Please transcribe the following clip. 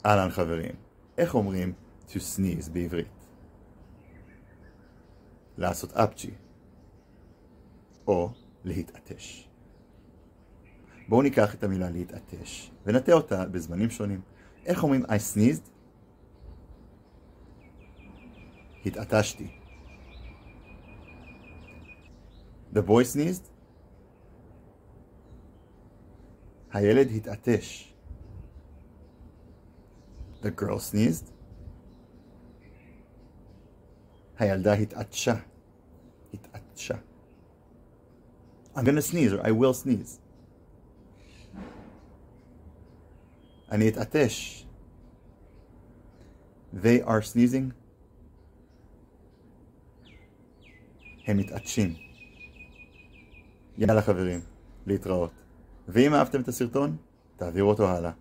אהלן חברים, איך אומרים to sneeze בעברית? לעשות אפצ'י או להתעטש. בואו ניקח את המילה להתעטש ונטה אותה בזמנים שונים. איך אומרים I sneezed? התעטשתי. The boy sneezed? הילד התעטש. The girl sneezed? הילדה התעטשה. התעטשה. I'm gonna sneeze or I will sneeze. אני אתעטש. They are sneezing. הם מתעטשים. יאללה חברים, להתראות. ואם אהבתם את הסרטון, תעבירו אותו הלאה.